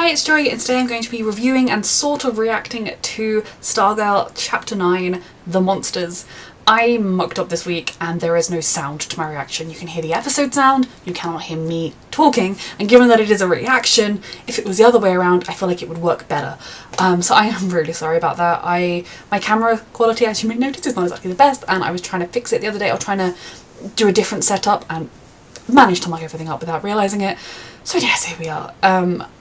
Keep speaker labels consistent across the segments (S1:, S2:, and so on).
S1: Hi, it's Joy, and today I'm going to be reviewing and sort of reacting to Stargirl Chapter 9, The Monsters. I mucked up this week and there is no sound to my reaction. You can hear the episode sound, you cannot hear me talking, and given that it is a reaction, if it was the other way around, I feel like it would work better. So I am really sorry about that. My camera quality, as you may notice, is not exactly the best, and I was trying to fix it the other day. I was trying to do a different setup and managed to muck everything up without realising it. So yes, here we are.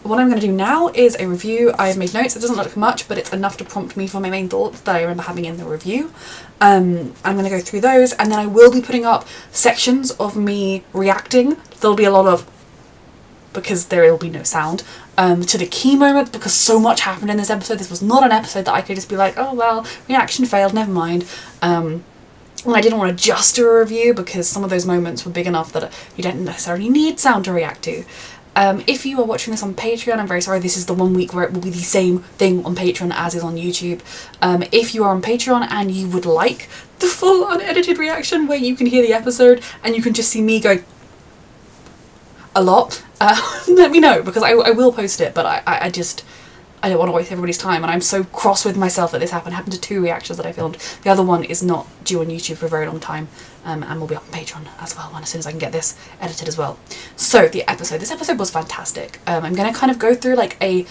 S1: What I'm going to do now is a review. I've made notes. It doesn't look much, but it's enough to prompt me for my main thoughts that I remember having in the review. I'm going to go through those, and then I will be putting up sections of me reacting. There'll be a lot of, because there will be no sound, to the key moments, because so much happened in this episode. This was not an episode that I could just be like, oh well, reaction failed, never mind. And I didn't want to just do a review because some of those moments were big enough that you don't necessarily need sound to react to. If you are watching this on Patreon, I'm very sorry, this is the 1 week where it will be the same thing on Patreon as is on YouTube. If you are on Patreon and you would like the full unedited reaction where you can hear the episode and you can just see me go a lot, let me know, because I will post it, but I don't want to waste everybody's time, and I'm so cross with myself that this happened. It happened to 2 reactions that I filmed. The other one is not due on YouTube for a very long time, and will be up on Patreon as well as soon as I can get this edited as well. So this episode was fantastic. I'm going to kind of go through like a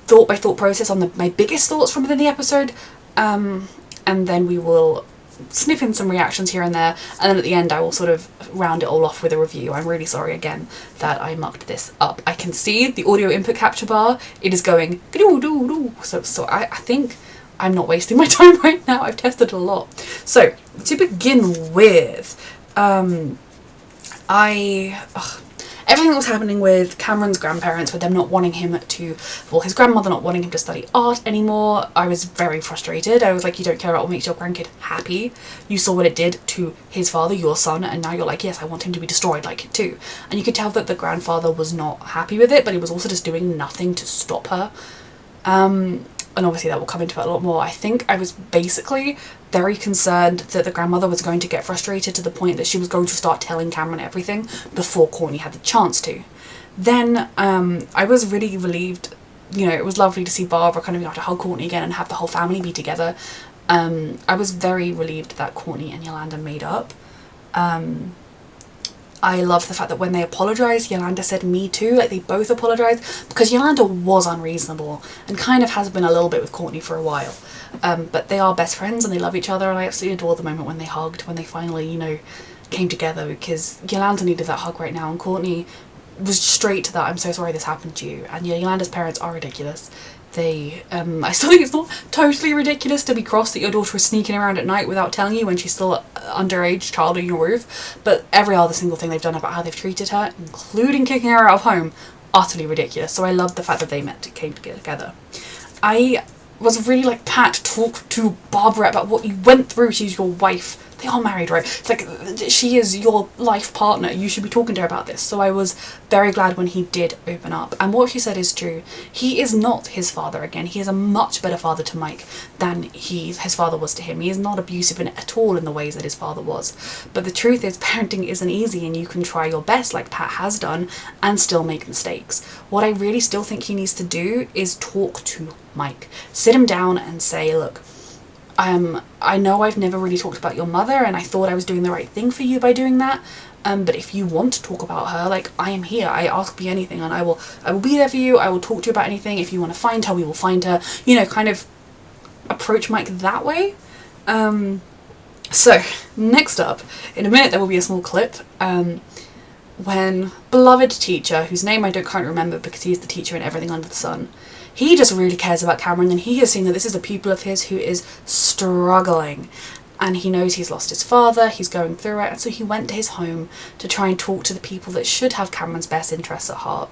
S1: thought by thought process on my biggest thoughts from within the episode, and then we will snip in some reactions here and there, and then at the end I will sort of round it all off with a review. I'm really sorry again that I mucked this up. I can see the audio input capture bar, it is going doo-doo-doo. So I think I'm not wasting my time right now. I've tested a lot. So to begin with, everything that was happening with Cameron's grandparents, with them not wanting him to, well, his grandmother not wanting him to study art anymore, I was very frustrated. I was like, you don't care about what makes your grandkid happy. You saw what it did to his father, your son, and now you're like, yes, I want him to be destroyed like it too. And you could tell that the grandfather was not happy with it, but he was also just doing nothing to stop her. And obviously that will come into it a lot more. I think I was basically very concerned that the grandmother was going to get frustrated to the point that she was going to start telling Cameron everything before Courtney had the chance to. Then I was really relieved. You know, it was lovely to see Barbara kind of have to hug Courtney again and have the whole family be together. I was very relieved that Courtney and Yolanda made up. I loved the fact that when they apologised, Yolanda said me too, like they both apologised, because Yolanda was unreasonable and kind of has been a little bit with Courtney for a while. But they are best friends and they love each other, and I absolutely adore the moment when they hugged, when they finally, you know, came together, because Yolanda needed that hug right now, and Courtney was straight to that, I'm so sorry this happened to you. And Yolanda's parents are ridiculous. I still think it's not totally ridiculous to be cross that your daughter is sneaking around at night without telling you when she's still an underage child on your roof, but every other single thing they've done about how they've treated her, including kicking her out of home, utterly ridiculous. So I love the fact that they came together. I was really like, Pat, talk to Barbara about what you went through. She's your wife. They are married, right? It's like, she is your life partner. You should be talking to her about this. So I was very glad when he did open up. And what she said is true. He is not his father again. He is a much better father to Mike than his father was to him. He is not abusive at all in the ways that his father was. But the truth is, parenting isn't easy, and you can try your best, like Pat has done, and still make mistakes. What I really still think he needs to do is talk to Mike. Sit him down and say, look, I know I've never really talked about your mother, and I thought I was doing the right thing for you by doing that. But if you want to talk about her, like, I am here. I ask me anything, and I will be there for you. I will talk to you about anything. If you want to find her, we will find her. You know, kind of approach Mike that way. So next up, in a minute there will be a small clip when beloved teacher, whose name I don't currently remember because he is the teacher in everything under the sun, he just really cares about Cameron, and he has seen that this is a pupil of his who is struggling, and he knows he's lost his father, he's going through it, and so he went to his home to try and talk to the people that should have Cameron's best interests at heart.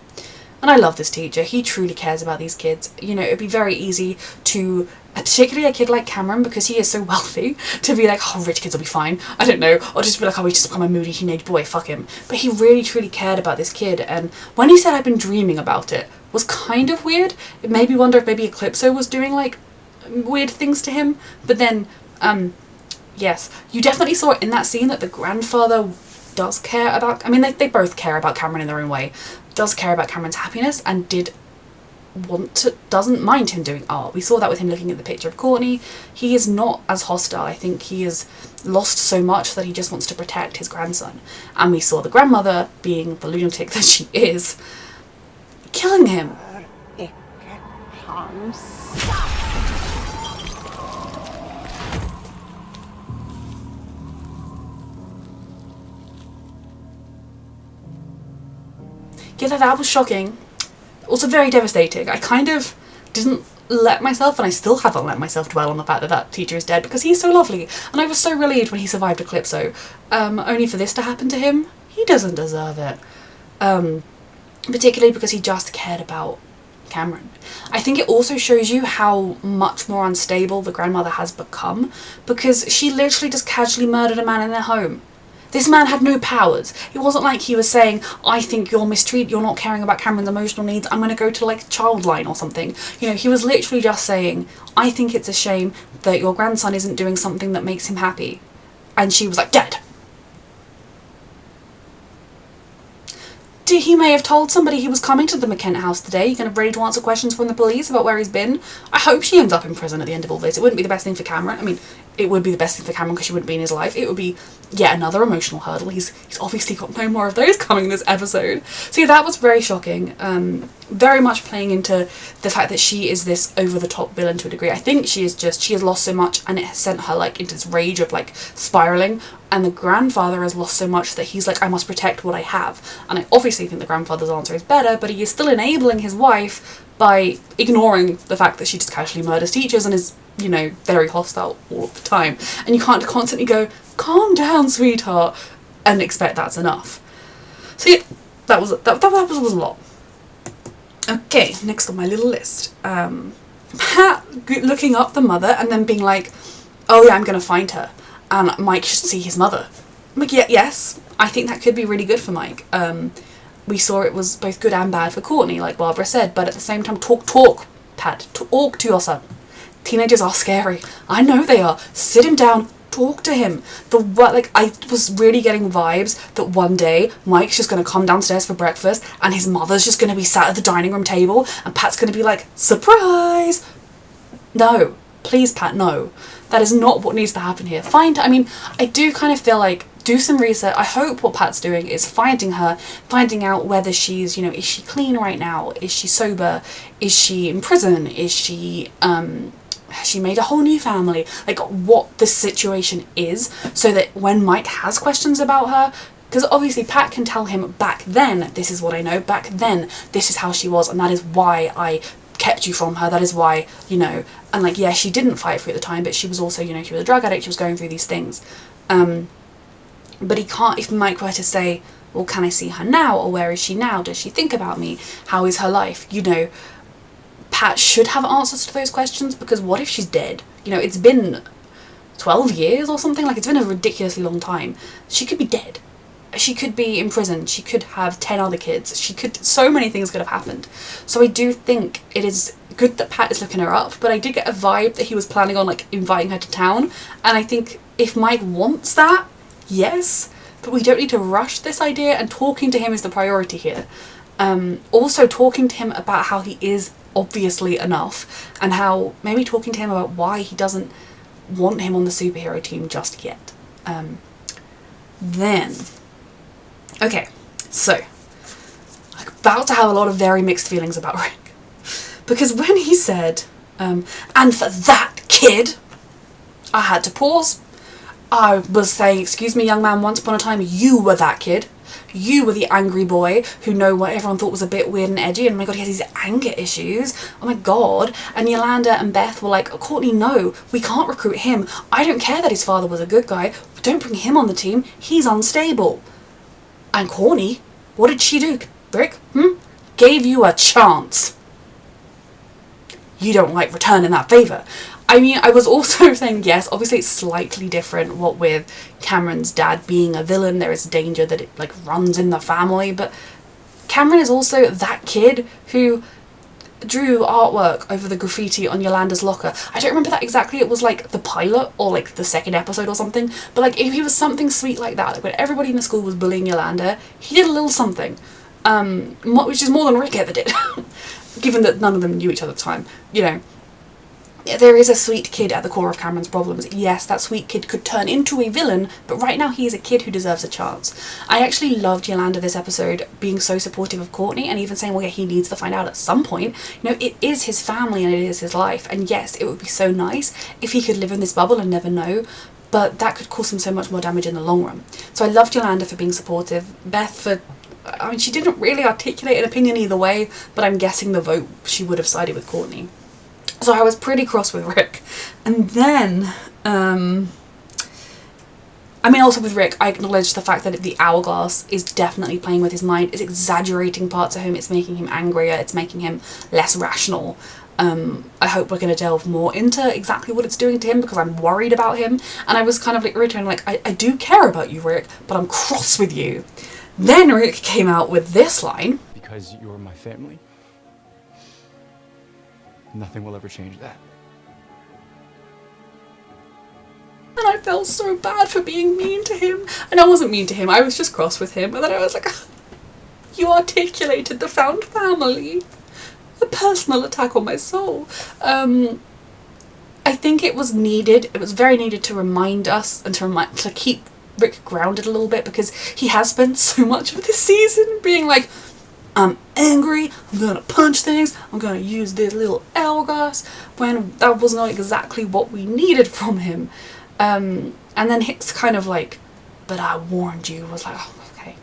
S1: And I love this teacher. He truly cares about these kids. You know, it'd be very easy to, particularly a kid like Cameron, because he is so wealthy, to be like, oh, rich kids will be fine. I don't know. Or just be like, oh, he's just become a moody teenage boy, fuck him. But he really, truly cared about this kid. And when he said, I've been dreaming about it, was kind of weird. It made me wonder if maybe Eclipso was doing, like, weird things to him. But then, yes, you definitely saw it in that scene that the grandfather does care about, I mean, they both care about Cameron in their own way, does care about Cameron's happiness, and did doesn't mind him doing art. We saw that with him looking at the picture of Courtney. He is not as hostile. I think he has lost so much that he just wants to protect his grandson. And we saw the grandmother, being the lunatic that she is, killing him. Yeah, that was shocking. Also very devastating. I kind of didn't let myself, and I still haven't let myself dwell on the fact that that teacher is dead, because he's so lovely. And I was so relieved when he survived Eclipso. Only for this to happen to him? He doesn't deserve it. Particularly because he just cared about Cameron. I think it also shows you how much more unstable the grandmother has become, because she literally just casually murdered a man in their home. This man had no powers. It wasn't like he was saying, I think you're not caring about Cameron's emotional needs, I'm going to go to like Childline or something. You know, he was literally just saying, I think it's a shame that your grandson isn't doing something that makes him happy. And she was like, dead. He may have told somebody he was coming to the McKent house today, you're ready to answer questions from the police about where he's been. I hope she ends up in prison at the end of all this. It wouldn't be the best thing for Cameron. I mean, it would be the best thing for Cameron because she wouldn't be in his life. It would be yet another emotional hurdle. He's obviously got no more of those coming this episode. So yeah, that was very shocking. Very much playing into the fact that she is this over-the-top villain to a degree. I think she has lost so much, and it has sent her like into this rage of like spiraling. And the grandfather has lost so much that he's like, I must protect what I have. And I obviously think the grandfather's answer is better, but he is still enabling his wife by ignoring the fact that she just casually murders teachers and is, you know, very hostile all of the time. And you can't constantly go, calm down, sweetheart, and expect that's enough. So yeah, that was a lot. Okay, next on my little list. Pat looking up the mother and then being like, oh yeah, I'm gonna find her. And Mike should see his mother. I'm like, yeah, yes, I think that could be really good for Mike. We saw it was both good and bad for Courtney, like Barbara said, but at the same time, talk, Pat, talk to your son. Teenagers are scary. I know they are. Sit him down, talk to him. I was really getting vibes that one day Mike's just going to come downstairs for breakfast and his mother's just going to be sat at the dining room table and Pat's going to be like, surprise! No, please Pat, no. That is not what needs to happen here. I do kind of feel like, do some research. I hope what Pat's doing is finding out whether she's, is she clean right now? Is she sober? Is she in prison? Is she, has she made a whole new family? Like, what the situation is, so that when Mike has questions about her, because obviously Pat can tell him, back then, this is what I know, back then, this is how she was, and that is why I kept you from her, that is why, and like, yeah, she didn't fight for you at the time, but she was also, she was a drug addict, she was going through these things. But he can't, if Mike were to say, well, can I see her now, or where is she now, does she think about me, how is her life, Pat should have answers to those questions, because what if she's dead? It's been 12 years or something, like, it's been a ridiculously long time. She could be dead. She could be in prison. She could have 10 other kids. So many things could have happened. So I do think it is good that Pat is looking her up, but I did get a vibe that he was planning on, like, inviting her to town. And I think if Mike wants that, yes, but we don't need to rush this idea, and talking to him is the priority here. Also talking to him about how he is obviously enough, and how maybe talking to him about why he doesn't want him on the superhero team just yet. Okay, so I'm about to have a lot of very mixed feelings about Rick, because when he said, and for that kid, I had to pause. I was saying, excuse me, young man, once upon a time, you were that kid. You were the angry boy who what everyone thought was a bit weird and edgy, and oh my god, he has these anger issues, oh my god. And Yolanda and Beth were like, Courtney, no, we can't recruit him. I don't care that his father was a good guy, don't bring him on the team, he's unstable. And Courtney, what did she do, Rick? Gave you a chance. You don't like returning that favour. I was also saying, yes, obviously it's slightly different, what with Cameron's dad being a villain, there is danger that it, like, runs in the family, but Cameron is also that kid who drew artwork over the graffiti on Yolanda's locker. I don't remember that exactly, it was like the pilot, or like the second episode or something, but like, if he was something sweet like that, like when everybody in the school was bullying Yolanda, he did a little something, which is more than Rick ever did. given that none of them knew each other at the time, you know, there is a sweet kid at the core of Cameron's problems. Yes, that sweet kid could turn into a villain, but right now he is a kid who deserves a chance. I actually loved Yolanda this episode being so supportive of Courtney and even saying, well, yeah, he needs to find out at some point. You know, it is his family and it is his life. And yes, it would be so nice if he could live in this bubble and never know, but that could cause him so much more damage in the long run. So I loved Yolanda for being supportive. Beth for, I mean, she didn't really articulate an opinion either way, but I'm guessing the vote, she would have sided with Courtney. So I was pretty cross with Rick. And then, I mean, also with Rick, I acknowledge the fact that the hourglass is definitely playing with his mind. It's exaggerating parts of him. It's making him angrier. It's making him less rational. I hope we're going to delve more into exactly what it's doing to him, because I'm worried about him. And I was kind of like returning, like, I do care about you, Rick, but I'm cross with you. Then Rick came out with this line.
S2: Because you're my family. Nothing will ever change that.
S1: And I felt so bad for being mean to him. And I wasn't mean to him, I was just cross with him. And then I was like, you articulated the found family. A personal attack on my soul. I think it was needed. It was very needed to remind us and to keep Rick grounded a little bit, because he has spent so much of this season being like, I'm angry, I'm gonna punch things, I'm gonna use this little hourglass, when that was not exactly what we needed from him. And then it's kind of like, but I warned you, was like, oh, okay,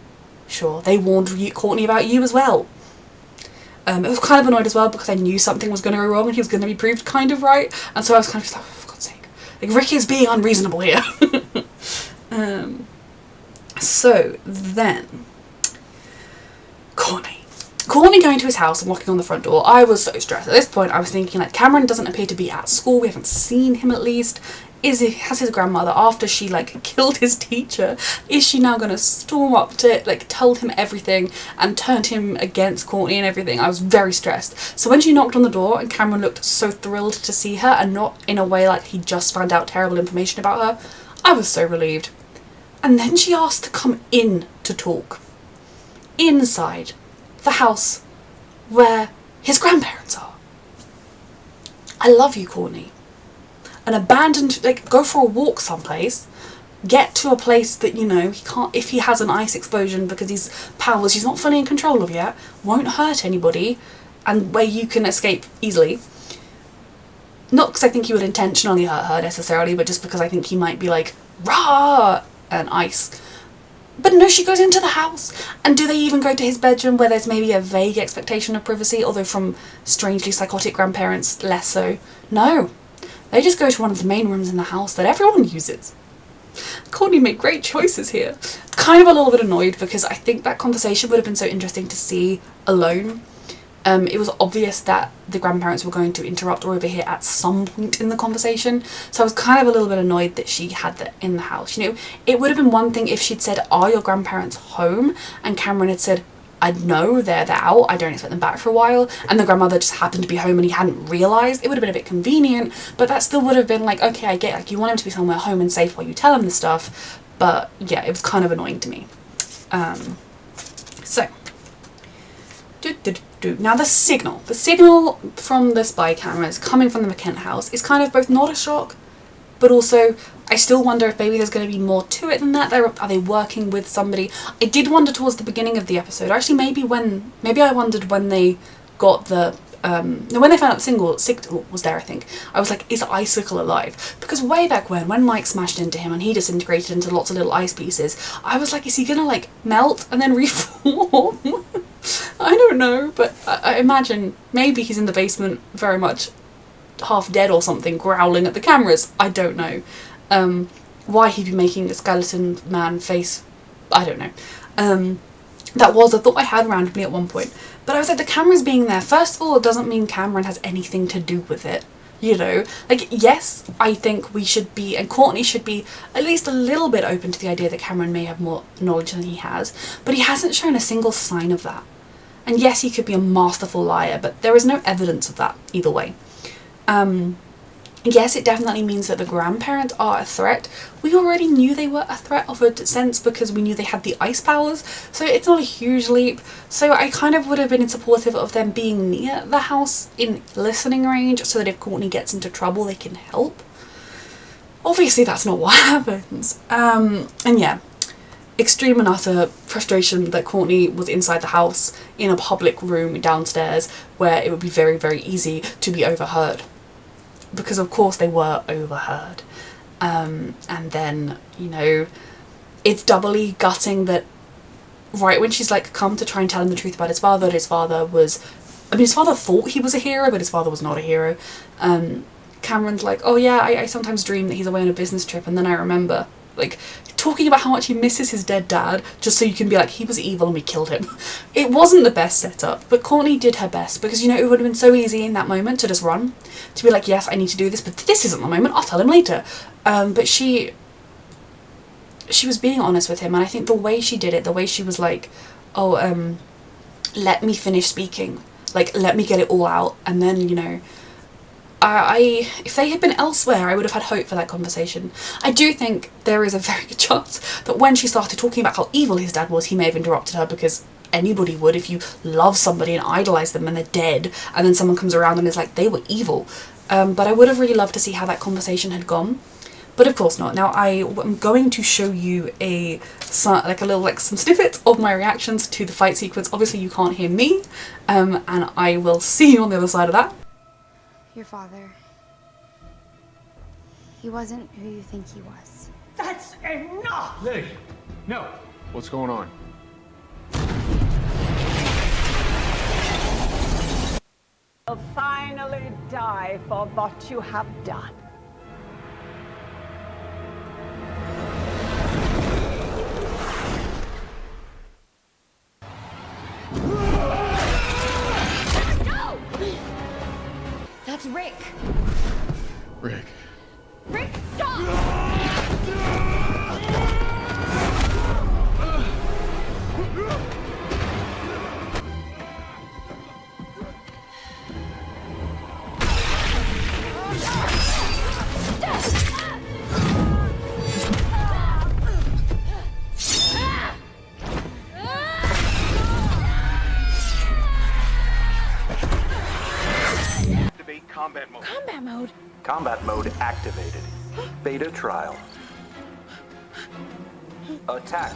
S1: sure. They warned Courtney about you as well. It was kind of annoyed as well, because I knew something was going to go wrong and he was going to be proved kind of right, and so I was kind of just like, oh, for God's sake. Like, Rick is being unreasonable here. So then, Courtney going to his house and walking on the front door. I was so stressed. At this point, I was thinking, like, Cameron doesn't appear to be at school. We haven't seen him, at least. Has his grandmother, after she, like, killed his teacher, is she now going to storm up to, like, tell him everything and turn him against Courtney and everything? I was very stressed. So when she knocked on the door and Cameron looked so thrilled to see her, and not in a way like he just found out terrible information about her, I was so relieved. And then she asked to come in to talk. Inside the house where his grandparents are. I love you, Courtney. An abandoned, like, go for a walk someplace, get to a place that, you know, he can't, if he has an ice explosion because his powers he's not fully in control of yet, won't hurt anybody, and where you can escape easily. Not because I think he would intentionally hurt her necessarily, but just because I think he might be like, rah, and ice. But no, she goes into the house. And do they even go to his bedroom, where there's maybe a vague expectation of privacy, although from strangely psychotic grandparents, less so? No. They just go to one of the main rooms in the house that everyone uses. Courtney made great choices here. Kind of a little bit annoyed, because I think that conversation would have been so interesting to see alone. It was obvious that the grandparents were going to interrupt or overhear at some point in the conversation, so I was kind of a little bit annoyed that she had that in the house. You know, it would have been one thing if she'd said, are your grandparents home? And Cameron had said, I know they're out, I don't expect them back for a while, and the grandmother just happened to be home and he hadn't realised. It would have been a bit convenient, but that still would have been like, okay, I get, like, you want him to be somewhere home and safe while you tell him this stuff, but yeah, it was kind of annoying to me. Now the signal from the spy cameras coming from the McKent house is kind of both not a shock, but also I still wonder if maybe there's going to be more to it than that. Are they working with somebody? I did wonder towards the beginning of the episode, actually maybe I wondered when they got the no, when they found out the signal was there, I think, I was like, is Icicle alive? Because way back when Mike smashed into him and he disintegrated into lots of little ice pieces, I was like, is he gonna like melt and then reform? I don't know, but I imagine maybe he's in the basement very much half dead or something, growling at the cameras. I don't know. Why he'd be making a skeleton man face, I don't know. That was a thought I had randomly at one point. But I was like, the cameras being there, first of all, it doesn't mean Cameron has anything to do with it. You know, like, yes, I think we should be, and Courtney should be at least a little bit open to the idea that Cameron may have more knowledge than he has, but he hasn't shown a single sign of that. And yes, he could be a masterful liar, but there is no evidence of that either way. Yes, it definitely means that the grandparents are a threat. We already knew they were a threat of a sense because we knew they had the ice powers, so it's not a huge leap. So I kind of would have been supportive of them being near the house in listening range so that if Courtney gets into trouble they can help. Obviously that's not what happens. And yeah, extreme and utter frustration that Courtney was inside the house in a public room downstairs where it would be very, very easy to be overheard. Because of course they were overheard. And then, you know, it's doubly gutting that right when she's like come to try and tell him the truth about his father, that his father was, I mean, his father thought he was a hero, but his father was not a hero. Cameron's like, oh yeah, I sometimes dream that he's away on a business trip, and then I remember, like, talking about how much he misses his dead dad, just so you can be like, he was evil and we killed him. It wasn't the best setup, but Courtney did her best, because, you know, it would have been so easy in that moment to just run, to be like, yes, I need to do this, but this isn't the moment, I'll tell him later. But she was being honest with him, and I think the way she did it, the way she was like, oh, let me finish speaking, like, let me get it all out, and then, you know, if they had been elsewhere, I would have had hope for that conversation. I do think there is a very good chance that when she started talking about how evil his dad was, he may have interrupted her, because anybody would if you love somebody and idolize them and they're dead, and then someone comes around and is like, they were evil. But I would have really loved to see how that conversation had gone. But of course not. Now I'm going to show you some snippets of my reactions to the fight sequence. Obviously you can't hear me, and I will see you on the other side of that.
S3: Your father, he wasn't who you think he was.
S4: That's enough!
S2: Lily, no. What's going on?
S4: You'll finally die for what you have done.
S3: That's Rick.
S2: Rick.
S3: Rick, stop!
S5: Activate combat mode.
S3: Combat mode.
S5: Combat mode activated. Beta trial. Attack.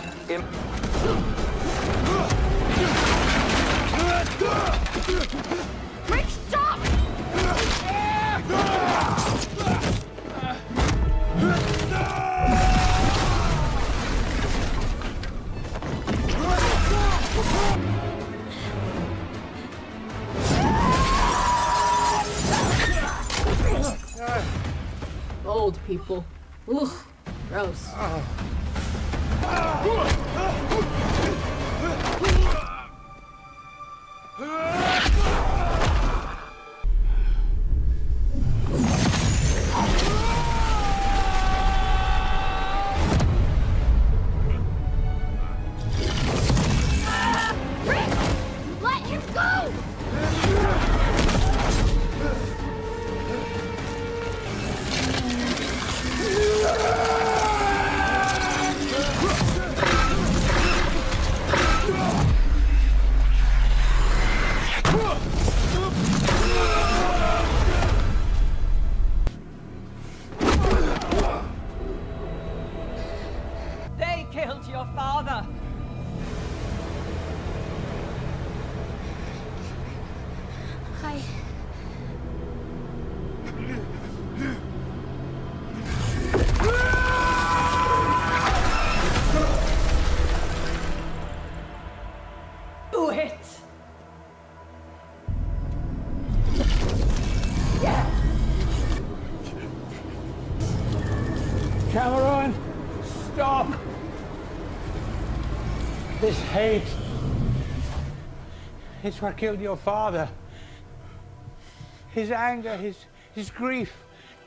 S3: Rick, stop!
S6: Old people. Ugh, gross.
S3: Rick, let him go!
S4: They killed your father.
S3: Hi.
S4: Do it.
S7: Cameron, stop! This hate, it's what killed your father. His anger, his grief.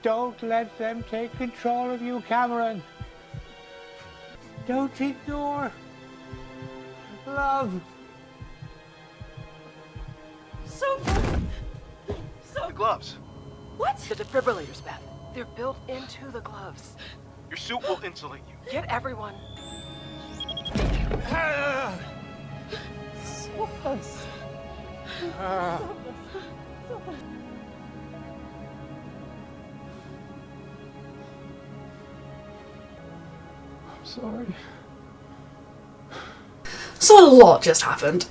S7: Don't let them take control of you, Cameron. Don't ignore love.
S4: So
S5: The gloves.
S4: what? The defibrillator's back.
S8: They're built into the gloves.
S9: Your suit will insulate you.
S8: Get everyone.
S2: I'm sorry.
S1: So a lot just happened.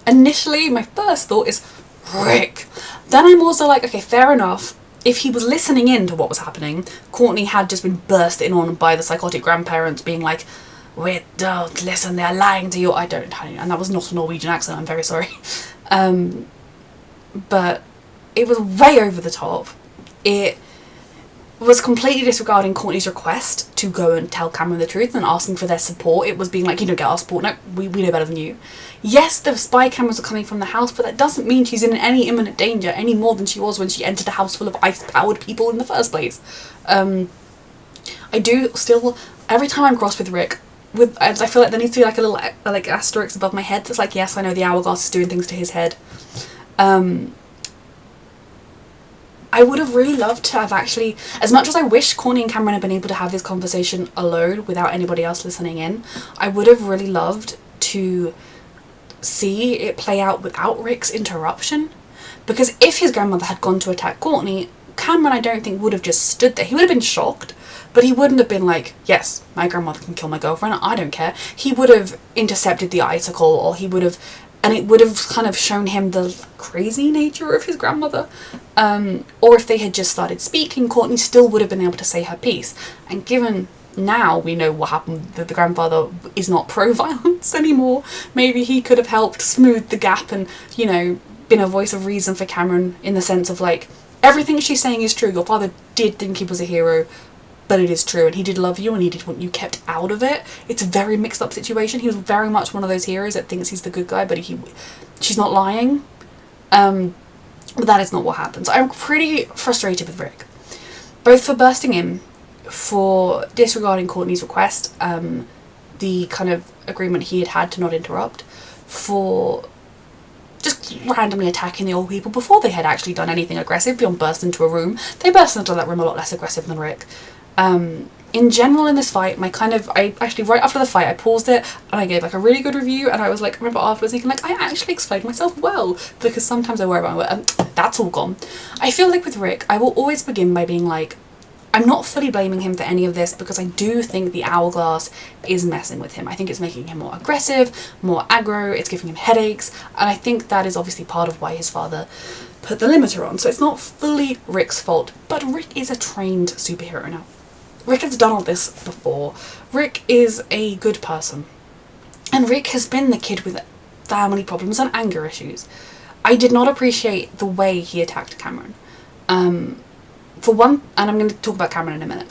S1: Initially, my first thought is Rick. Then I'm also like, okay, fair enough. If he was listening in to what was happening, Courtney had just been bursted on by the psychotic grandparents being like, "We don't listen, they're lying to you." I don't, and that was not a Norwegian accent, I'm very sorry. But it was way over the top. It was completely disregarding Courtney's request to go and tell Cameron the truth and asking for their support. It was being like, you don't get our support, no, we know better than you. Yes, the spy cameras are coming from the house, but that doesn't mean she's in any imminent danger any more than she was when she entered a house full of ice-powered people in the first place. I do still, every time I'm cross with Rick, I feel like there needs to be like a little like asterisk above my head that's like, yes, I know the hourglass is doing things to his head. I would have really loved to have actually, as much as I wish Courtney and Cameron had been able to have this conversation alone without anybody else listening in, I would have really loved to see it play out without Rick's interruption. Because if his grandmother had gone to attack Courtney, Cameron I don't think would have just stood there. He would have been shocked, but he wouldn't have been like, yes, my grandmother can kill my girlfriend, I don't care. He would have intercepted the icicle, or he would have, and it would have kind of shown him the crazy nature of his grandmother. Or if they had just started speaking, Courtney still would have been able to say her piece. And given now we know what happened, that the grandfather is not pro-violence anymore, maybe he could have helped smooth the gap and, you know, been a voice of reason for Cameron in the sense of like, everything she's saying is true. Your father did think he was a hero, but it is true, and he did love you and he did want you kept out of it. It's a very mixed up situation. He was very much one of those heroes that thinks he's the good guy, but she's not lying. But that is not what happens. I'm pretty frustrated with Rick, both for bursting in, for disregarding Courtney's request, the kind of agreement he had to not interrupt, for just randomly attacking the old people before they had actually done anything aggressive beyond burst into a room. They burst into that room a lot less aggressive than Rick. In general in this fight, I actually right after the fight I paused it and I gave like a really good review, and I was like, I remember afterwards thinking like, I actually explained myself well, because sometimes I worry about it, that's all gone. I feel like with Rick, I will always begin by being like, I'm not fully blaming him for any of this, because I do think the hourglass is messing with him. I think it's making him more aggressive, more aggro, it's giving him headaches, and I think that is obviously part of why his father put the limiter on. So it's not fully Rick's fault, but Rick is a trained superhero now. Rick has done all this before. Rick is a good person. And Rick has been the kid with family problems and anger issues. I did not appreciate the way he attacked Cameron. For one, and I'm going to talk about Cameron in a minute,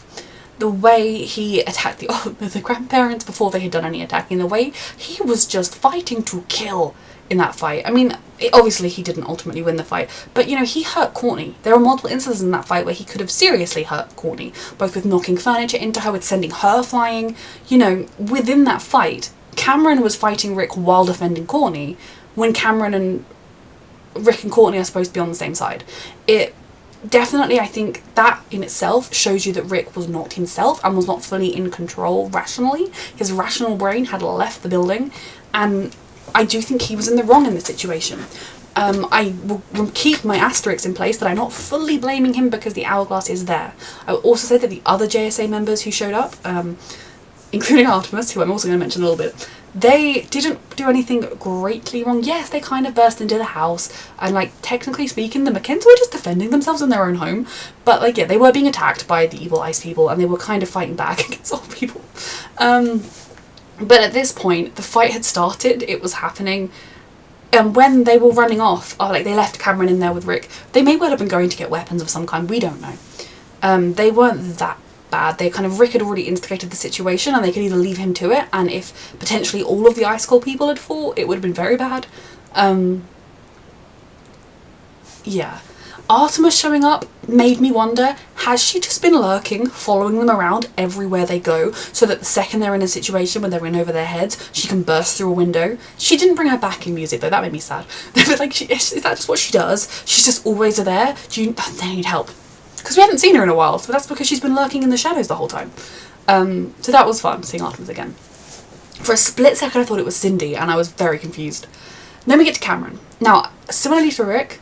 S1: the way he attacked the grandparents before they had done any attacking, the way he was just fighting to kill in that fight. I mean, obviously he didn't ultimately win the fight, but you know, he hurt Courtney. There are multiple instances in that fight where he could have seriously hurt Courtney, both with knocking furniture into her, with sending her flying. You know, within that fight, Cameron was fighting Rick while defending Courtney, when Cameron and Rick and Courtney are supposed to be on the same side. It definitely, I think that in itself shows you that Rick was not himself and was not fully in control rationally. His rational brain had left the building, and I do think he was in the wrong in this situation. I will keep my asterisks in place that I'm not fully blaming him because the hourglass is there. I will also say that the other JSA members who showed up, including Artemis, who I'm also going to mention a little bit, they didn't do anything greatly wrong. Yes, they kind of burst into the house, and like, technically speaking, the McKins were just defending themselves in their own home, but like, yeah, they were being attacked by the evil ice people, and they were kind of fighting back against old people. But at this point, the fight had started, it was happening, and when they were running off, like they left Cameron in there with Rick, they may well have been going to get weapons of some kind, we don't know. They weren't that bad. Rick had already instigated the situation, and they could either leave him to it, and if potentially all of the Ice Cold people had fought, it would have been very bad. Yeah. Artemis showing up made me wonder, has she just been lurking, following them around everywhere they go, so that the second they're in a situation where they're in over their heads, she can burst through a window? She didn't bring her backing music though, that made me sad. Like, is that just what she does? She's just always there? They need help. because we hadn't seen her in a while, so that's because she's been lurking in the shadows the whole time. So that was fun, seeing Artemis again. For a split second I thought it was Cindy, and I was very confused. Then we get to Cameron. Now, similarly to Rick,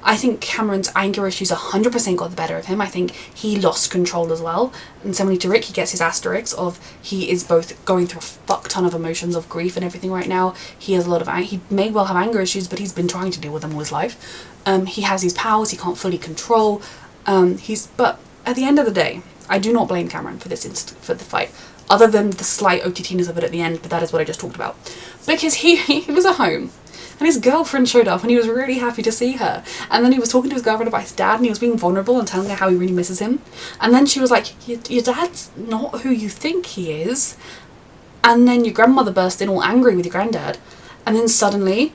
S1: I think Cameron's anger issues 100% got the better of him. I think he lost control as well. And similarly to Rick, he gets his asterisks of he is both going through a fuck ton of emotions of grief and everything right now. He has a lot of anger. He may well have anger issues, but he's been trying to deal with them all his life. He has these powers he can't fully control. But at the end of the day, I do not blame Cameron for for the fight, other than the slight OTTness of it at the end, but that is what I just talked about. Because he was at home, and his girlfriend showed up, and he was really happy to see her. And then he was talking to his girlfriend about his dad, and he was being vulnerable and telling her how he really misses him. And then she was like, your dad's not who you think he is. And then your grandmother burst in all angry with your granddad. And then suddenly,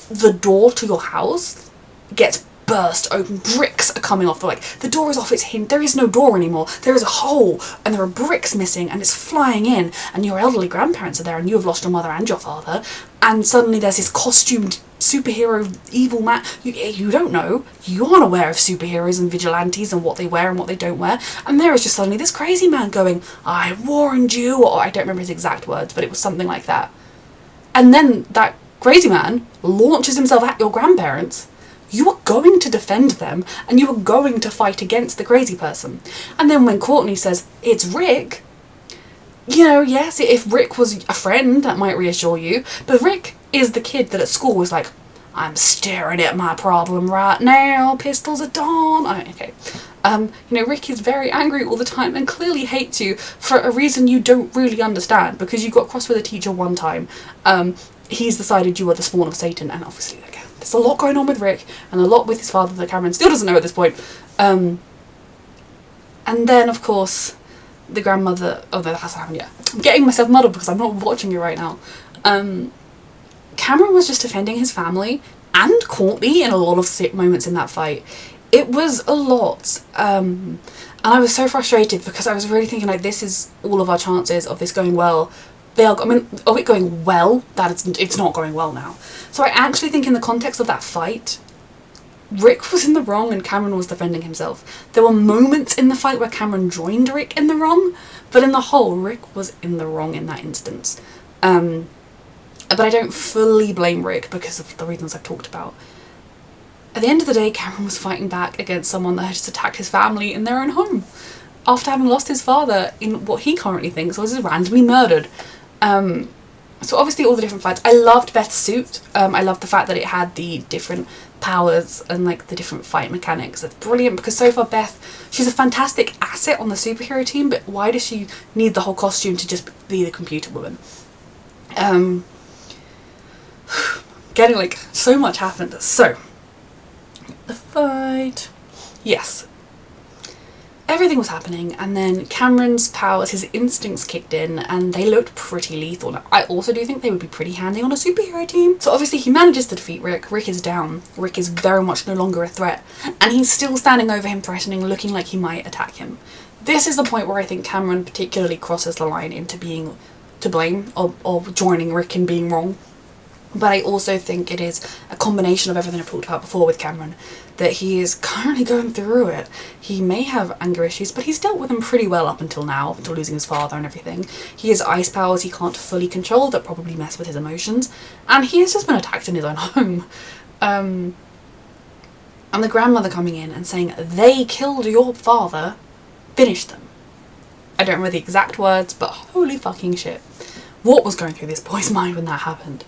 S1: the door to your house gets burst open. Bricks are coming off. The door is off its hinge. There is no door anymore. There is a hole, and there are bricks missing, and it's flying in, and your elderly grandparents are there, and you have lost your mother and your father, and suddenly there's this costumed superhero evil man. You don't know. You aren't aware of superheroes and vigilantes and what they wear and what they don't wear, and there is just suddenly this crazy man going, I warned you, or I don't remember his exact words, but it was something like that. And then that crazy man launches himself at your grandparents. You are going to defend them, and you are going to fight against the crazy person. And then when Courtney says, it's Rick, you know, yes, if Rick was a friend, that might reassure you, but Rick is the kid that at school was like, I'm staring at my problem right now, pistols at dawn. Okay. You know, Rick is very angry all the time and clearly hates you for a reason you don't really understand, because you got cross with a teacher one time. He's decided you are the spawn of Satan, and obviously, like, there's a lot going on with Rick, and a lot with his father that Cameron still doesn't know at this point. And then, of course, the grandmother... Oh, no, that hasn't happened yet. I'm getting myself muddled because I'm not watching it right now. Cameron was just defending his family and Courtney in a lot of moments in that fight. It was a lot. And I was so frustrated because I was really thinking, like, this is all of our chances of this going well. Of it going well, it's not going well now. So I actually think in the context of that fight, Rick was in the wrong and Cameron was defending himself. There were moments in the fight where Cameron joined Rick in the wrong, but in the whole, Rick was in the wrong in that instance. But I don't fully blame Rick because of the reasons I've talked about. At the end of the day, Cameron was fighting back against someone that had just attacked his family in their own home, after having lost his father in what he currently thinks was randomly murdered. So obviously all the different fights. I loved Beth's suit. I loved the fact that it had the different powers and like the different fight mechanics. It's brilliant because so far Beth, she's a fantastic asset on the superhero team, but why does she need the whole costume to just be the computer woman? Getting like so much happened. So the fight, yes. Everything was happening, and then Cameron's powers, his instincts kicked in, and they looked pretty lethal. Now, I also do think they would be pretty handy on a superhero team. So obviously he manages to defeat Rick. Rick is down. Rick is very much no longer a threat, and he's still standing over him threatening, looking like he might attack him. This is the point where I think Cameron particularly crosses the line into being to blame, or joining Rick in being wrong. But I also think it is a combination of everything I've talked about before with Cameron, that he is currently going through it. He may have anger issues, but he's dealt with them pretty well up until now, up until losing his father and everything. He has ice powers he can't fully control that probably mess with his emotions, and he has just been attacked in his own home. And the grandmother coming in and saying, they killed your father, finished them. I don't remember the exact words, but holy fucking shit. What was going through this boy's mind when that happened?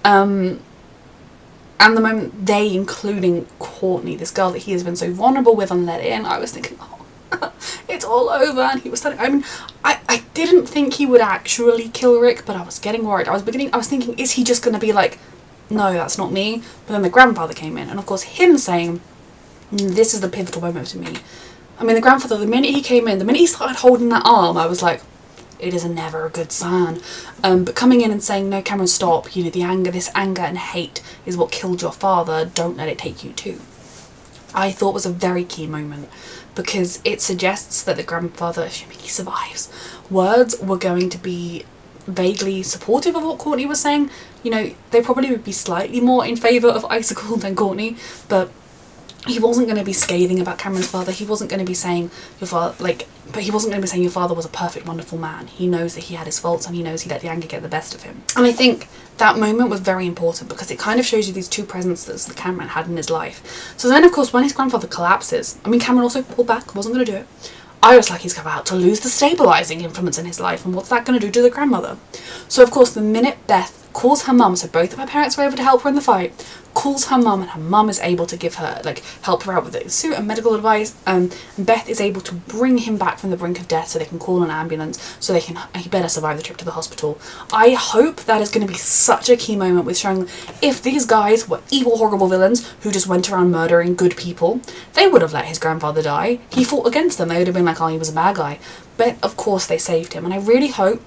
S1: And the moment they, including Courtney, this girl that he has been so vulnerable with and let in, I was thinking, oh, it's all over. And he was starting, I mean, I didn't think he would actually kill Rick, but I was getting worried. I was thinking, is he just going to be like, no, that's not me? But then the grandfather came in, and of course him saying, this is the pivotal moment to me. I mean, the grandfather, the minute he came in, the minute he started holding that arm, I was like, it is never a good sign. But coming in and saying, no, Cameron, stop, you know, this anger and hate is what killed your father, don't let it take you too, I thought was a very key moment, because it suggests that the grandfather, assuming he survives, words were going to be vaguely supportive of what Courtney was saying. You know, they probably would be slightly more in favour of Icicle than Courtney, but he wasn't going to be scathing about Cameron's father. He wasn't going to be saying your father, but he wasn't going to be saying your father was a perfect, wonderful man. He knows that he had his faults, and he knows he let the anger get the best of him. And I think that moment was very important because it kind of shows you these two presences that Cameron had in his life. So then, of course, when his grandfather collapses, I mean, Cameron also pulled back, wasn't going to do it. I was like, he's about to lose the stabilising influence in his life, and what's that going to do to the grandmother? So, of course, the minute Beth calls her mum, so both of her parents were able to help her in the fight, calls her mum, and her mum is able to give her, help her out with the suit and medical advice, and Beth is able to bring him back from the brink of death so they can call an ambulance, so he better survive the trip to the hospital. I hope that is going to be such a key moment with showing if these guys were evil, horrible villains who just went around murdering good people, they would have let his grandfather die. He fought against them. They would have been like, oh, he was a bad guy. But of course they saved him, and I really hope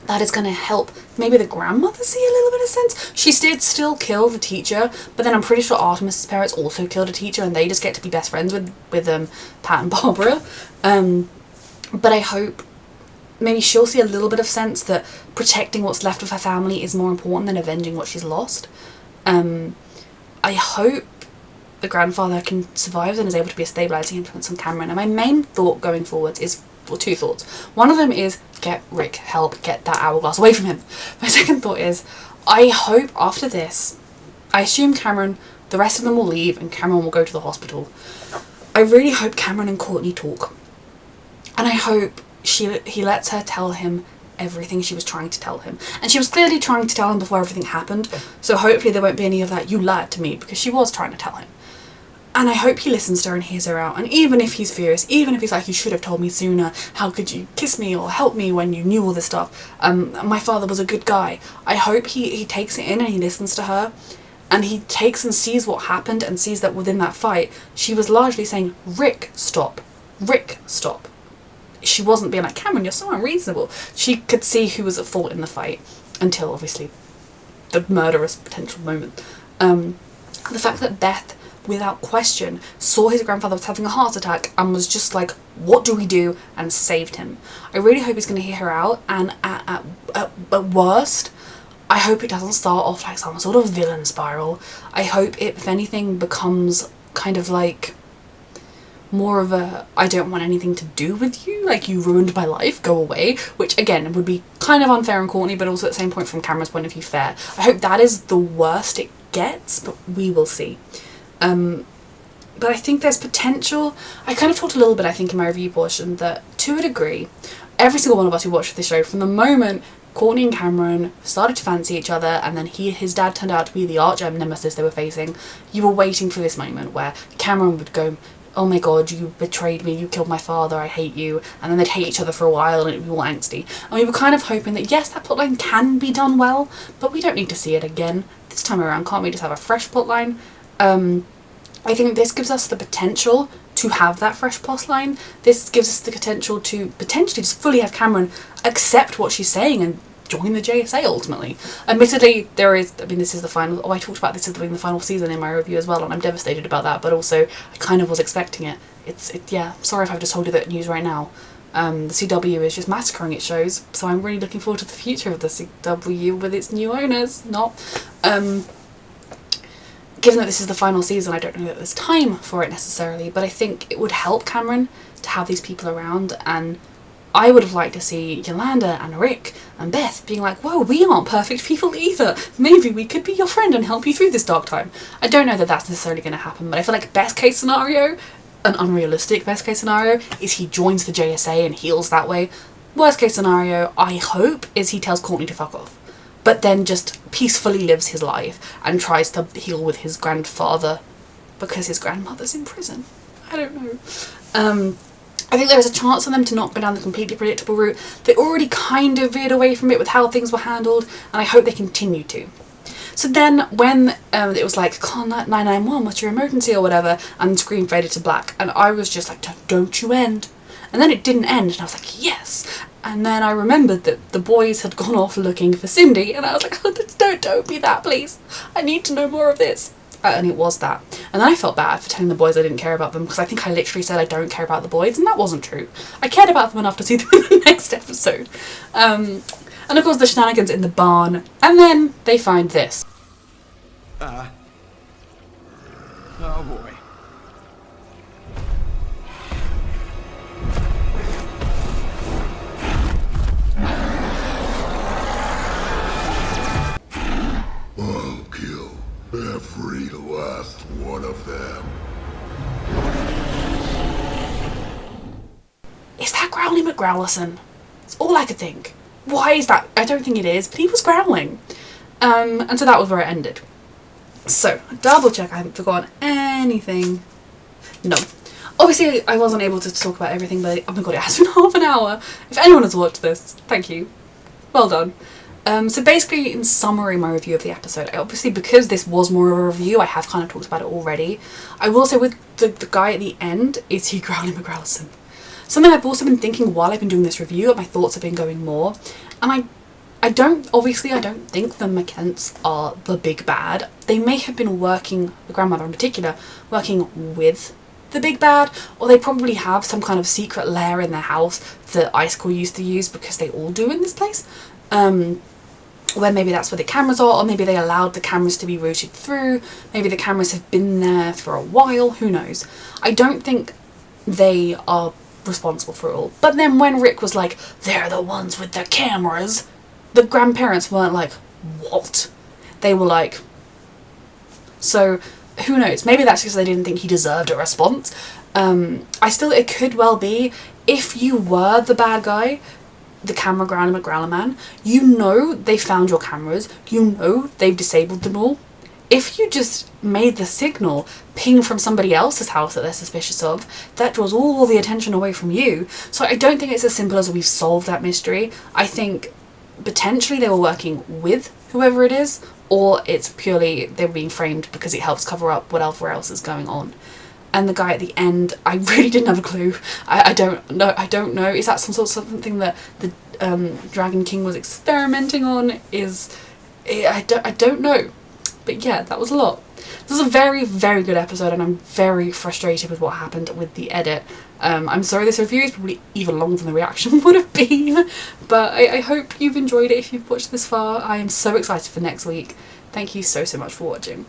S1: that is going to help maybe the grandmother see a little bit of sense. She did still kill the teacher, but then I'm pretty sure Artemis's parents also killed a teacher, and they just get to be best friends with Pat and Barbara. But I hope maybe she'll see a little bit of sense that protecting what's left of her family is more important than avenging what she's lost. I hope the grandfather can survive and is able to be a stabilising influence on Cameron. And my main thought going forwards is, well, two thoughts. One of them is get Rick help, get that hourglass away from him. My second thought is I hope after this, I assume Cameron, the rest of them will leave and Cameron will go to the hospital. I really hope Cameron and Courtney talk. And I hope he lets her tell him everything she was trying to tell him. And she was clearly trying to tell him before everything happened. So hopefully there won't be any of that, you lied to me, because she was trying to tell him. And I hope he listens to her and hears her out. And even if he's furious, even if he's like, you should have told me sooner, how could you kiss me or help me when you knew all this stuff? My father was a good guy. I hope he takes it in and he listens to her. And he takes and sees what happened and sees that within that fight, she was largely saying, Rick, stop. Rick, stop. She wasn't being like, Cameron, you're so unreasonable. She could see who was at fault in the fight until, obviously, the murderous potential moment. The fact that Beth, without question, saw his grandfather was having a heart attack and was just like, what do we do? And saved him. I really hope he's going to hear her out, and at worst, I hope it doesn't start off like some sort of villain spiral. I hope it, if anything, becomes kind of like more of a, I don't want anything to do with you, like you ruined my life, go away, which again would be kind of unfair on Courtney, but also at the same point from Cameron's point of view fair. I hope that is the worst it gets, but we will see. But I think there's potential. I kind of talked a little bit, I think, in my review portion, that to a degree, every single one of us who watched the show, from the moment Courtney and Cameron started to fancy each other, and then his dad turned out to be the arch nemesis they were facing, you were waiting for this moment where Cameron would go, oh my god, you betrayed me, you killed my father, I hate you, and then they'd hate each other for a while and it'd be all angsty. And we were kind of hoping that yes, that plotline can be done well, but we don't need to see it again this time around. Can't we just have a fresh plotline? I think this gives us the potential to have that fresh plotline. This gives us the potential to potentially just fully have Cameron accept what she's saying and join the JSA ultimately. Admittedly, there is, I mean, this is the final, I talked about this as being the final season in my review as well, and I'm devastated about that, but also I kind of was expecting it. Yeah, sorry if I've just told you that news right now. The CW is just massacring its shows, so I'm really looking forward to the future of the CW with its new owners. Given that this is the final season, I don't know that there's time for it necessarily, but I think it would help Cameron to have these people around, and I would have liked to see Yolanda and Rick and Beth being like, whoa, we aren't perfect people either. Maybe we could be your friend and help you through this dark time. I don't know that that's necessarily going to happen, but I feel like best case scenario, an unrealistic best case scenario, is he joins the JSA and heals that way. Worst case scenario, I hope, is he tells Courtney to fuck off, but then just peacefully lives his life and tries to heal with his grandfather because his grandmother's in prison. I don't know. I think there is a chance for them to not go down the completely predictable route. They already kind of veered away from it with how things were handled, and I hope they continue to. So then when it was like, call 911, what's your emergency or whatever, and the screen faded to black, and I was just like, don't you end. And then it didn't end, and I was like, yes. And then I remembered that the boys had gone off looking for Cindy, and I was like, oh, don't be that, please. I need to know more of this. And it was that. And then I felt bad for telling the boys I didn't care about them, because I think I literally said I don't care about the boys, and that wasn't true. I cared about them enough to see them in the next episode. And of course the shenanigans in the barn, and then they find this.
S2: Oh boy.
S1: Growlerson. That's all I could think. Why is that? I don't think it is, but he was growling. And so that was where it ended. So, double check I haven't forgotten anything. No. Obviously, I wasn't able to talk about everything, but oh my god, it has been half an hour. If anyone has watched this, thank you. Well done. So basically, in summary, my review of the episode, obviously because this was more of a review, I have kind of talked about it already. I will say with the guy at the end, is he Growly McGrowlson? Something I've also been thinking while I've been doing this review, my thoughts have been going more, and I don't think the McKents are the big bad. They may have been working, the grandmother in particular, working with the big bad, or they probably have some kind of secret lair in their house that Icicle used to use, because they all do in this place. Where maybe that's where the cameras are, or maybe they allowed the cameras to be routed through, maybe the cameras have been there for a while, who knows. I don't think they are responsible for it all. But then when Rick was like, they're the ones with the cameras, the grandparents weren't like, what? They were like, so who knows, maybe that's because they didn't think he deserved a response. It could well be, if you were the bad guy, the camera Growler McGrowler, you know they found your cameras, you know they've disabled them all. If you just made the signal ping from somebody else's house that they're suspicious of, that draws all the attention away from you. So I don't think it's as simple as we've solved that mystery. I think potentially they were working with whoever it is, or it's purely they were being framed because it helps cover up whatever else is going on. And the guy at the end, I really didn't have a clue. I don't know. Is that something that the Dragon King was experimenting on? I don't know. But yeah, that was a lot. This was a very, very good episode, and I'm very frustrated with what happened with the edit. I'm sorry this review is probably even longer than the reaction would have been, but I hope you've enjoyed it if you've watched this far. I am so excited for next week. Thank you so much for watching.